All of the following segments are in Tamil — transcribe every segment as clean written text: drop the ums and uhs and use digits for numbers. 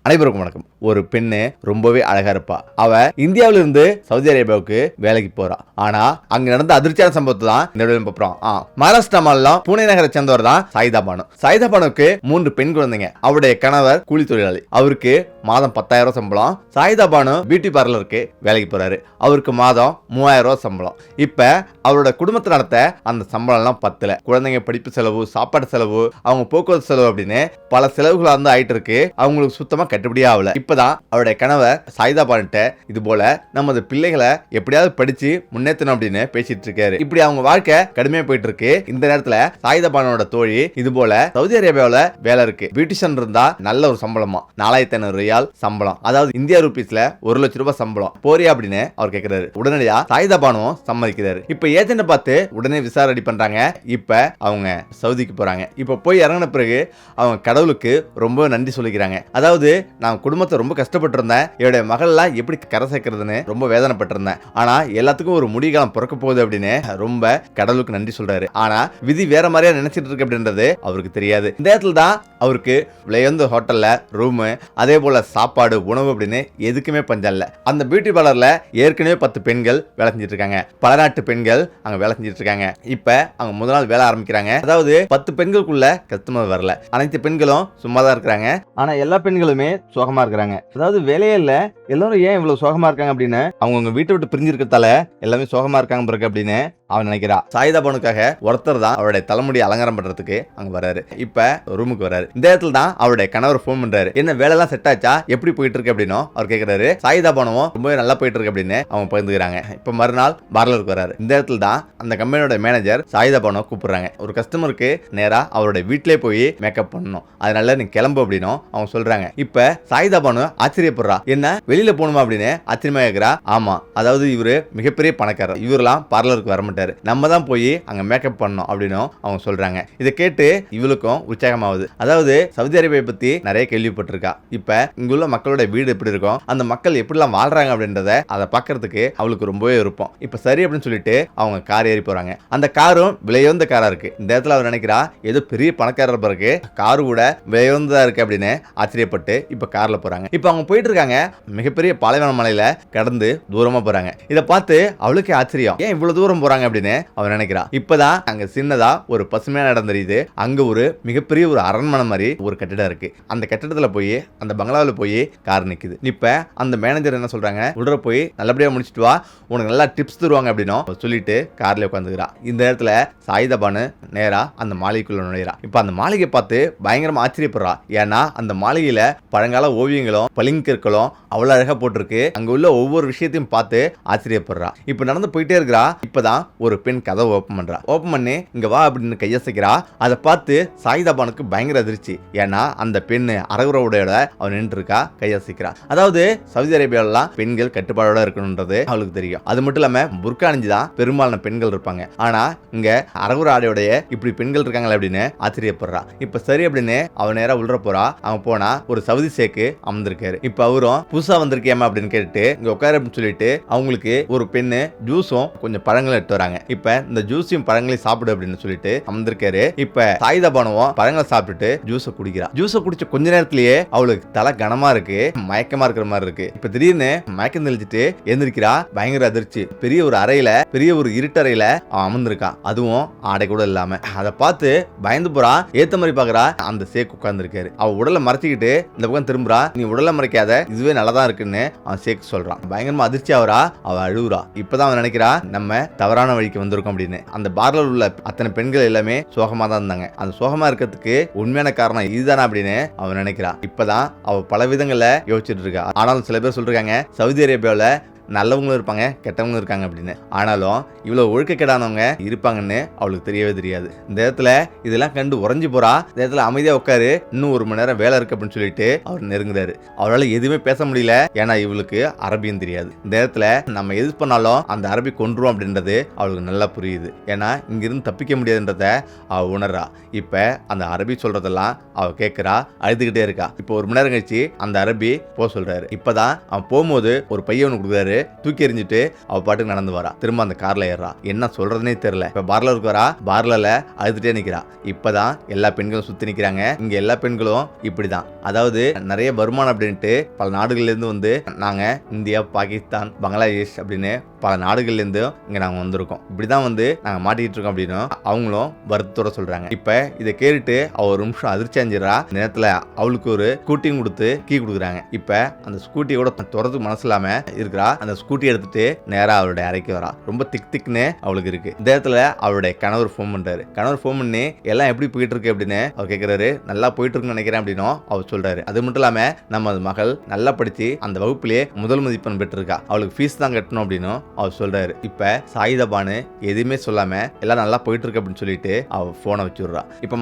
அனைவருக்கும் வணக்கம். ஒரு பெண்ணு ரொம்பவே அழகா இருப்பா. அவ இந்தியாவில இருந்து சவுதி அரேபியாவுக்கு வேலைக்கு போறா. ஆனா அங்க நடந்த அதிர்ச்சியான சம்பவத்தை தான் இந்த வீடியோல பார்ப்போம். மகாராஷ்டிரா மாநிலம் புனே நகரை சேர்ந்தவர் தான் சாயிதா பானு. சாயிதா பானுக்கு 3 பெண் குழந்தைங்க. அவருடைய கணவர் கூலி தொழிலாளி. அவருக்கு மாதம் 10,000 சம்பளம். சாயிதா பானு பியூட்டி பார்லருக்கு வேலைக்கு போறாரு. அவருக்கு மாதம் 3,000 சம்பளம். இப்ப அவரோட குடும்பத்தை நடத்த அந்த சம்பளம் எல்லாம் பத்தல. குழந்தைங்க படிப்பு செலவு, சாப்பாடு செலவு, அவங்க போக்குவரத்து செலவு அப்படின்னு பல செலவுகள் வந்து ஆயிட்டு இருக்கு. அவங்களுக்கு சுத்தமா கட்டுப்படியே ஆகல. இப்பதான் அவருடைய கணவர் சாயிதா பானுட்ட இது போல நமது பிள்ளைகளை எப்படியாவது படிச்சு முன்னேற்றணும் அப்படின்னு பேசிட்டு இருக்காரு. இப்படி அவங்க வாழ்க்கை கடுமையா போயிட்டு இருக்கு. இந்த நேரத்துல சாயிதா பானோட தோழி இது போல சவுதி அரேபியாவில் வேலை இருக்கு, பியூட்டிஷியன் இருந்தா நல்ல ஒரு சம்பளமா 4,500 ரியால் சம்பளம், அதாவது இந்தியா ரூபீஸ்ல 1 லட்சம் ரூபாய் சம்பளம், போறியா அப்படின்னு அவர் கேட்கிறாரு. உடனடியா சாயிதா பானுவும் சம்மதிக்கிறாரு. இப்ப ஏஜென்ட் பார்த்து உடனே விசா ரெடி பண்றாங்க. இப்ப அவங்க சவுதிக்கு போறாங்க. இப்ப போய் இறங்கின பிறகு அவங்க கடவுளுக்கு ரொம்ப நன்றி சொல்லிக்கிறாங்க. அதாவது நான் குடும்பத்தை ரொம்ப கஷ்டப்பட்டு இருந்தேன், என்னுடைய மகள்லாம் எப்படி கரை சேர்க்கிறதுன்னு ரொம்ப வேதனைப்பட்டு இருந்தேன். ஆனா எல்லாத்துக்கும் ஒரு முடிகாலம் பிறக்க போகுது அப்படின்னு ரொம்ப கடவுளுக்கு நன்றி சொல்றாரு. ஆனா விதி வேற மாதிரியா நினைச்சிட்டு இருக்கு அப்படின்றது அவருக்கு தெரியாது. இந்த இடத்துல தான் அவருக்கு விலையுந்த ஹோட்டல்ல ரூம், அதே போல சாப்பாடு, உணவு அப்படின்னு எதுக்குமே பஞ்சம் இல்ல. அந்த பியூட்டி பார்லர்ல ஏற்கனவே 10 பெண்கள் வேலை செஞ்சிட்டு இருக்காங்க. பல நாட்டு பெண்கள் அங்க வேலை செஞ்சிட்டு இருக்காங்க. இப்ப அவங்க முதல் நாள் வேலை ஆரம்பிக்கிறாங்க. அதாவது 10 பெண்களுக்குள்ள கஸ்டமர் வரல. அனைத்து பெண்களும் சும்மா தான் இருக்கிறாங்க. ஆனா எல்லா பெண்களுமே சோகமா இருக்கிறாங்க. அதாவது வேலையே இல்ல, எல்லாரும் ஏன் இவ்வளவு சோகமா இருக்காங்க அப்படின்னு அவங்க வீட்டை விட்டு பிரிஞ்சு இருக்கிறதால எல்லாமே சோகமா இருக்காங்க பிறகு அப்படின்னு அவன் நினைக்கிறா. சாயிதா பானுக்காக ஒருத்தர் தான் அவருடைய தலைமுடி அலங்காரம் பண்றதுக்கு அங்க வராரு. இப்ப ரூமுக்கு வராரு. இந்த இடத்துல தான் அவருடைய கணவர் போன் பண்றாரு. என்ன வேலை எல்லாம் செட் ஆச்சா, எப்படி போயிட்டு இருக்கு அப்படின்னு அவர் கேட்கிறாரு. சாயிதா பானுவும் ரொம்பவே நல்லா போயிட்டு இருக்கு அப்படின்னு அவங்க பகிர்ந்துக்கிறாங்க. இப்ப மறுநாள் பார்லருக்கு வராரு. இந்த இடத்துல தான் அந்த கம்பெனியோட மேனேஜர் சாயிதா பானுவை கூப்பிடுறாங்க. ஒரு கஸ்டமருக்கு நேரா அவருடைய வீட்டிலே போய் மேக்கப் பண்ணணும், அதனால நீ கிளம்பு அப்படின்னு அவங்க சொல்றாங்க. இப்ப சாயிதா பானு ஆச்சரியப்படுறா. என்ன வெளியில போகணுமா அப்படின்னு ஆச்சரியமா கேட்கிறா. ஆமா, அதாவது இவரு மிகப்பெரிய பணக்காரர், இவரெல்லாம் பார்லருக்கு வர மாட்டாரு, நம்ம தான் போய் அங்க மேக்கப் பண்ணணும் அப்படின்னு அவங்க சொல்றாங்க. இதை கேட்டு இவளுக்கும் உற்சாகமாகுது. அதாவது சவுதி அரேபியா பத்தி நிறைய கேள்விப்பட்டிருக்கா. இப்ப இங்குள்ள மக்களோட வீடு எப்படி இருக்கும், அந்த மக்கள் எப்படிலாம் வாழ்றாங்க அப்படின்றத அதை பாக்குறதுக்கு அவளுக்கு ரொம்பவே விருப்பம். இப்ப சரி அப்படின்னு சொல்லிட்டு அவங்க கார் ஏறி போறாங்க. அந்த காரும் விலையுந்த காரா இருக்கு. இந்த இடத்துல அவர் நினைக்கிறா ஏதோ பெரிய பணக்காரர் பிறகு காரு கூட விலையுந்ததா இருக்கு அப்படின்னு ஆச்சரியப்பட்டு இப்ப கார்ல போறாங்க. இப்ப அவங்க போயிட்டு இருக்காங்க. மிகப்பெரிய பாலைவன மலையில கடந்து தூரமா போறாங்க. இதை பார்த்து அவளுக்கு ஆச்சரியம், ஏன் இவ்வளவு தூரம் போறாங்க அப்படின்னு அவன் நினைக்கிறா. இப்பதான் அங்க சின்னதா ஒரு பசுமையான இடம் தெரியுது. அங்க ஒரு மிகப்பெரிய ஒரு அரண்மனை மாதிரி ஒரு கட்டிடம் இருக்கு. அந்த கட்டிடத்துல போய் அந்த பங்களாவில் போய் கார் நிக்குது. இப்ப அந்த மேனேஜர் என்ன சொல்றாங்க, உள்ள போய் நல்லபடியா முடிச்சிட்டு வா, உனக்கு நல்லா டிப்ஸ் தருவாங்க அப்படின்னு சொல்லிட்டு கார்ல உட்காந்துக்கிறா. இந்த இடத்துல சாயிதா பானு நேரா அந்த மாளிகைக்குள்ள நுழைறா. இப்ப அந்த மாளிகை பார்த்து பயங்கரமா ஆச்சரியப்படுறா. ஏன்னா அந்த மாளிகையில பழங்கால ஓவியங்களும் பளிங்கற்களும் அவ்வளவு அழகா போட்டிருக்கு. அங்க உள்ள ஒவ்வொரு விஷயத்தையும் பார்த்து ஆச்சரியப்படுறா. இப்ப நடந்து போயிட்டே இருக்கிறா. இப்பதான் ஒரு பெண் கதவை ஓபன் பண்றா. ஓபன் பண்ணி இங்க வா அப்படின்னு கையசைக்கிறா. அதை பார்த்து சாயிதா பானுக்கு பயங்கர அதிர்ச்சி. ஏன்னா அந்த பெண்ணு அரகுறவுடையோட அவன் நின்று இருக்கா, கையசைக்கிறா. அதாவது சவுதி அரேபியாலாம் பெண்கள் கட்டுப்பாடோட இருக்கணும்ன்றது அவளுக்கு தெரியும். அது மட்டும் இல்லாம புர்கா அணிஞ்சுதான் பெரும்பாலான பெண்கள் இருப்பாங்க. ஆனா இங்க அரகுற ஆடையோடைய இப்படி பெண்கள் இருக்காங்களே அப்படின்னு ஆச்சரியப்படுறா. இப்ப சரி அப்படின்னு அவன் நேரா உள்ள போறா. அவன் போனா ஒரு சவுதி சேக்கு அமர்ந்திருக்காரு. இப்ப அவரும் புதுசா வந்திருக்கேமா அப்படின்னு கேட்டு இங்க உட்காரு அப்படின்னு சொல்லிட்டு அவங்களுக்கு ஒரு பெண்ணு ஜூஸும் கொஞ்சம் பழங்களும் எடுத்து வராங்க. இப்ப இந்த ஜூஸையும் பழங்களையும் சாப்பிடு அப்படின்னு சொல்லிட்டு அமர்ந்திருக்காரு. இப்ப சாயிதா பானுவும் பழங்களை சாப்பிட்டுட்டு ஜூஸை குடிக்கிறா. ஜூஸை குடிச்ச கொஞ்ச நேரத்திலேயே அவளுக்கு தலை கனமா இருக்கு, மயக்கமா இருக்கிற மாதிரி இருக்கு. இப்ப திடீர்னு மயக்கம் தெளிச்சிட்டு எந்திரிக்கிறா. பயங்கர அதிர்ச்சி. பெரிய ஒரு அறையில, பெரிய ஒரு இருட்டறையில அவன் அமர்ந்திருக்கான். அதுவும் ஆடை கூட இல்லாம. அதை பார்த்து பயந்து போறா. ஏத்த மாதிரி பாக்குறா. அந்த சேக் உட்கார்ந்து இருக்காரு. அவ உடலை மறைச்சிக்கிட்டு இந்த பக்கம் திரும்புறா. நீ உடலை மறைக்காத, இதுவே நல்லதா இருக்குன்னு அவன் சேக் சொல்றான். பயங்கரமா அதிர்ச்சி ஆகுறா. அவ அழுகுறா. இப்பதான் அவன் நினைக்கிறா நம்ம தவறான வழிக்கு வந்திருக்கோம் அப்படின்னு. அந்த பார்லர் உள்ள அத்தனை பெண்கள் எல்லாமே சோகமா தான் இருந்தாங்க. அந்த சோகமா இருக்கிறதுக்கு உண்மையான காரணம் இதுதானா அப்படின்னு அவன் நினைக்கிறா. இப்பதான் அவ பல விதங்கள்ல யோசிச்சுட்டு இருக்கா. ஆனாலும் சில பேர் சொல்றாங்க சவுதி அரேபியாவில் நல்லவங்களும் இருப்பாங்க, கெட்டவங்களும் இருக்காங்க அப்படின்னு. ஆனாலும் இவ்வளவு ஒழுக்கக்கேடானவங்க இருப்பாங்கன்னு அவளுக்கு தெரியவே தெரியாது. இந்த இடத்துல இதெல்லாம் கண்டு உறைஞ்சு போறா. இந்த இடத்துல அமைதியா உட்காரு, இன்னும் 1 மணி நேரம் வேலை இருக்கு அப்படின்னு சொல்லிட்டு அவர் நெருங்குறாரு. அவரால் எதுவுமே பேச முடியல. ஏன்னா இவளுக்கு அரபியும் தெரியாது. இந்த இடத்துல நம்ம எது பண்ணாலும் அந்த அரபி கொன்றுவோம் அப்படின்றது அவளுக்கு நல்லா புரியுது. ஏன்னா இங்கிருந்து தப்பிக்க முடியாதுன்றத அவ உணர்றா. இப்ப அந்த அரபி சொல்றதெல்லாம் அவ கேட்கிறா, அழுதுகிட்டே இருக்கா. இப்போ 1 மணி நேரம் கழிச்சு அந்த அரபி போக சொல்றாரு. இப்பதான் அவன் போகும்போது ஒரு பையன் கொடுக்குறாரு. தூக்கி எறிஞ்சிட்டு அவ பாட்டுக்கு நடந்து வரா. திரும்ப அந்த கார்ல ஏறா. என்ன சொல்றதுனே தெரியல. இப்ப பார்லருக்கு வரா. பார்லர்ல அழுதுட்டே நிக்கிறா. இப்பதான் எல்லா பெண்களும் சுத்தி நிக்கிறாங்க. இங்க எல்லா பெண்களும் இப்படிதான், அதாவது நிறைய வருமானம் அப்படின்ட்டு பல நாடுகள்ல இருந்து வந்து நாங்க இந்தியா, பாகிஸ்தான், பங்களாதேஷ் அப்படின்னு பல நாடுகள்ல இருந்து இங்க நாங்க வந்திருக்கோம், இப்படிதான் வந்து நாங்க மாட்டிக்கிட்டு இருக்கோம் அப்படின்னு அவங்களும் வருத்தத்தோட சொல்றாங்க. இப்ப இதை கேட்டுட்டு அவ ஒரு நிமிஷம் அதிர்ச்சி அஞ்சிடறா. நேரத்துல அவளுக்கு ஒரு ஸ்கூட்டியும் கொடுத்து கீ கொடுக்குறாங்க. இப்ப அந்த ஸ்கூட்டியோட துறதுக்கு மனசு இல்லாம இருக்கிறா. அந்த ஸ்கூட்டி எடுத்துட்டு நேரா அவளுடைய அறைக்கு வரா. ரொம்ப திக்னு அவளுக்கு இருக்கு. இந்த இடத்துல அவளுடைய கணவர் ஃபோன் பண்றாரு. கணவர் ஃபோன் பண்ணி எல்லாம் எப்படி போயிட்டு இருக்கு அப்படின்னு அவர் கேட்கிறாரு. நல்லா போயிட்டு இருக்குன்னு நினைக்கிறேன் அப்படின்னும் அவர் சொல்றாரு. அது மட்டும் இல்லாம நம்ம மகள் நல்லா படிச்சு அந்த வகுப்பிலேயே முதல் மதிப்பெண் பெற்றிருக்கா, அவளுக்கு ஃபீஸ் தான் கட்டணும் அப்படின்னு அவர் சொல்றாரு. இப்ப சாயிதா பானு எதுவுமே சொல்லாம எல்லாம் நல்லா போயிட்டு இருக்கு அப்படின்னு சொல்லிட்டு அவ போனை வச்சு விடுறா. இப்ப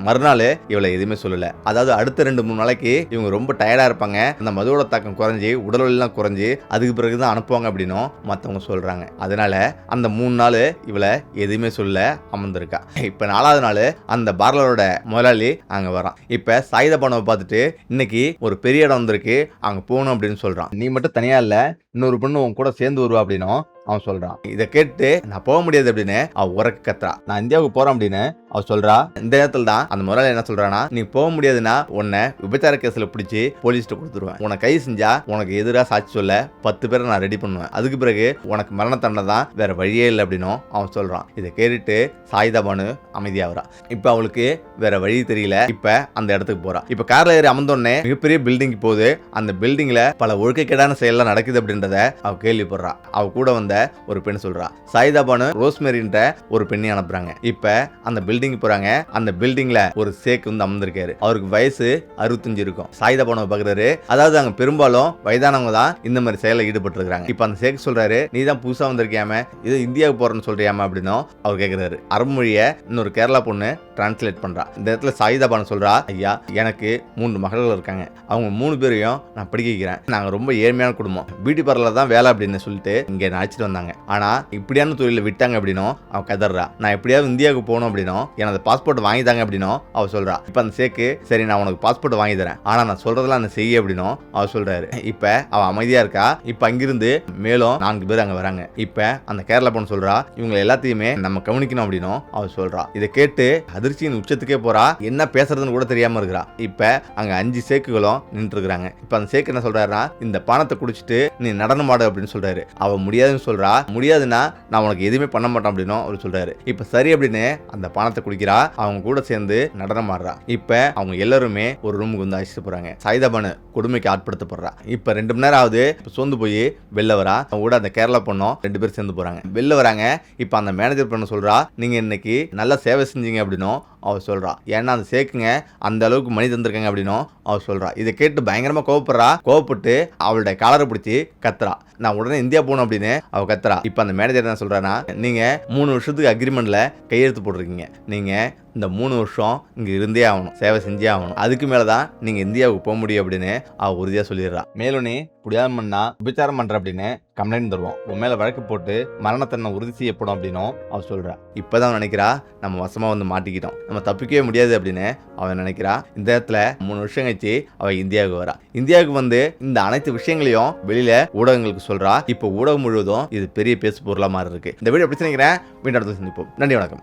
மறுநாள் இவளை எதுவுமே சொல்லல. அதாவது அடுத்த 2-3 நாளைக்கு இவங்க ரொம்ப டயர்டா இருப்பாங்க, அந்த மதுவோட தாக்கம் குறைஞ்சி உடல் எல்லாம் குறைஞ்சி அதுக்கு பிறகுதான் அனுப்புவாங்க அப்படின்னும் மத்தவங்க சொல்றாங்க. அதனால அந்த 3 நாள் இவளை எதுவுமே சொல்ல அமர்ந்திருக்கா. இப்ப 4வது நாள் அந்த பார்லரோட முதலாளி அங்க வரான். இப்ப சாயிதா பானுவை பார்த்துட்டு இன்னைக்கு ஒரு பெரிய இடம் வந்திருக்கு, அங்க போகணும் அப்படின்னு சொல்றான். நீ மட்டும் தனியா இல்ல, இன்னொரு பொண்ணு உன் கூட சேர்ந்து வருவா அப்படின்னும் அவன் சொல்றான். இதை கேட்டு நான் போக முடியாது அப்படின்னு அவ உரக்க கத்துறா. நான் இந்தியாவுக்கு போறேன் அப்படின்னு அவ சொல்றா. இந்த நேரத்துல தான் அந்த முதலாளி என்ன சொல்றானா, நீ போக முடியாதுன்னா உன்னை விபச்சார கேஸ்ல பிடிச்சி போலீஸ்ட்டு கொடுத்துருவேன், உனக்கு கை செஞ்சா உனக்கு எதிராக சாட்சி சொல்ல 10 பேரை நான் ரெடி பண்ணுவேன், அதுக்கு பிறகு உனக்கு மரண தண்டனை தான், வேற வழியே இல்லை அப்படின்னும் அவன் சொல்றான். இதை கேட்டுட்டு சாயிதா பானு அமைதியாகிறா. இப்ப அவளுக்கு வேற வழி தெரியல. இப்ப அந்த இடத்துக்கு போறா. இப்ப கார்ல ஏறி அமர்ந்தோடனே மிகப்பெரிய பில்டிங் போகுது. அந்த பில்டிங்ல பல ஒழுக்கக்கேடான செயல்லாம் நடக்குது அப்படின்றத அவ கேள்விப்படுறா. அவ கூட வந்த ஒரு பெண் சொல்றா. சாயிதா பானு ரோஸ்மேரின்ற ஒரு பெண்ணை அனுப்புறாங்க. இப்ப அந்த பில்டிங் போறாங்க. அந்த பில்டிங்ல ஒரு சேக் வந்து அமர்ந்திருக்காரு. அவருக்கு வயசு 65 இருக்கும். சாயிதா பானுவை பாக்குறாரு. அதாவது அங்க பெரும்பாலும் வயதானவங்க தான் இந்த மாதிரி செயல ஈடுபட்டு இருக்காங்க. இப்ப அந்த சேக் சொல்றாரு, நீ தான் புதுசா வந்திருக்கியாம, இது இந்தியாவுக்கு போறேன்னு சொல்றியாம அப்படின்னு அவர் கேக்குறாரு. அரபுமொழிய இன்னொரு கேரளா பொண்ணு டிரான்ஸ்லேட் பண்றா. இந்த இடத்துல சாயிதா பானு சொல்றா, ஐயா எனக்கு 3 மகள்கள் இருக்காங்க, அவங்க 3 பேரையும் நான் படிக்க வைக்கிறேன், நாங்க ரொம்ப ஏழ்மையான குடும்பம், பியூட்டி பார்லர் தான் வேலை அப்படின்னு சொல்லிட்டு இங்க அழைச்சிட்டு வந்தாங்க, ஆனா இப்படியான தொழில விட்டாங்க அப்படின்னும் அவ கதறா. நான் எப்படியாவது இந்தியாவுக்கு போகணும் அப்படின்னும் எனது பாஸ்போர்ட் வாங்கி தாங்க அப்படின்னும் அவ சொல்றா. இப்ப அந்த சேக்கு, சரி நான் உனக்கு பாஸ்போர்ட் வாங்கி தரேன், ஆனா நான் சொல்றதெல்லாம் அந்த செய்ய அப்படின்னும் அவர் சொல்றாரு. இப்ப அவ அமைதியா இருக்கா. இப்ப அங்கிருந்து மேலும் 4 பேர் அங்க வராங்க. இப்ப அந்த கேரளா பொண்ணு சொல்றா, இவங்க எல்லாத்தையுமே நம்ம கவனிக்கணும் அப்படின்னும் அவர் சொல்றா. இதை கேட்டு அதிர்ச்சியின் உச்சத்துக்கே போறா. என்ன பேசுறதுன்னு கூட தெரியாம இருக்கிறா. இப்ப அங்க 5 சேக்குகளும் நின்று இருக்காங்க. இப்ப அந்த சேக்கு என்ன சொல்றாருன்னா, இந்த பானத்தை குடிச்சிட்டு நீ நடனம் ஆடு அப்படின்னு சொல்றாரு. அவ முடியாதுன்னு சொல்றா. முடியாதுன்னா நான் உனக்கு எதுவுமே பண்ண மாட்டேன் அப்படின்னு அவர் சொல்றாரு. இப்ப சரி அப்படின்னு அந்த பானத்தை குடிக்கிறா. அவங்க கூட சேர்ந்து நடனம் ஆடுறா. இப்ப அவங்க எல்லாருமே ஒரு ரூமுக்கு வந்து அழைச்சிட்டு போறாங்க. சாயிதா பானு கொடுமைக்கு ஆட்படுத்தப்படுறா. இப்ப 2 மணி நேரம் ஆகுது. சோர்ந்து போய் வெளில வரா. அவங்க கூட அந்த கேரளா பொண்ணும் 2 பேர் சேர்ந்து போறாங்க. வெளில வராங்க. இப்ப அந்த மேனேஜர் பொண்ணு சொல்றா, நீங்க இன்னைக்கு நல்லா சேவை செஞ்சீங்க அப்படின்னும் அவர் சொல்றா. ஏன்னா அந்த சேக்குங்க அந்த அளவுக்கு மணி தந்திருக்காங்க அப்படின்னும் அவர் சொல்றா. இதை கேட்டு பயங்கரமா கோவப்பட்டு அவளுடைய காலரை பிடிச்சி கத்துறா. நான் உடனே இந்தியா போகணும் அப்படின்னு அவ கத்துறா. இப்ப அந்த மேனேஜர் என்ன சொல்றானா, நீங்க 3 வருஷத்துக்கு அக்ரிமெண்ட்ல கையெழுத்து போட்டிருக்கீங்க, நீங்க இந்த 3 வருஷம் இங்க இருந்தே ஆகணும், சேவை செஞ்சே ஆகணும், அதுக்கு மேலதான் நீங்க இந்தியாவுக்கு போக முடியும் அப்படின்னு அவ உறுதியா சொல்லிடுறா. மேலும் நீ புடியாம பண்ணா விபச்சாரம் பண்ற அப்படின்னு கம்ப்ளைண்ட் தருவோம், உன் மேல வழக்கு போட்டு மரணத்தன்மை உறுதி செய்யப்படும் அப்படின்னும் அவ சொல்றா. இப்பதான் நினைக்கிறா நம்ம வசமா வந்து மாட்டிக்கிட்டோம், நம்ம தப்பிக்கவே முடியாது அப்படின்னு அவன் நினைக்கிறா. இந்த இடத்துல 3 வருஷம் கழிச்சு அவ இந்தியாவுக்கு வரா. இந்தியாவுக்கு வந்து இந்த அனைத்து விஷயங்களையும் வெளியில ஊடகங்களுக்கு சொல்றா. இப்போ ஊடகம் முழுவதும் இது பெரிய பேசு பொருளா மாறி இருக்கு. இந்த வீடியோ எப்படி நினைக்கிறேன், மீண்டும் அடுத்து சந்திப்போம். நன்றி, வணக்கம்.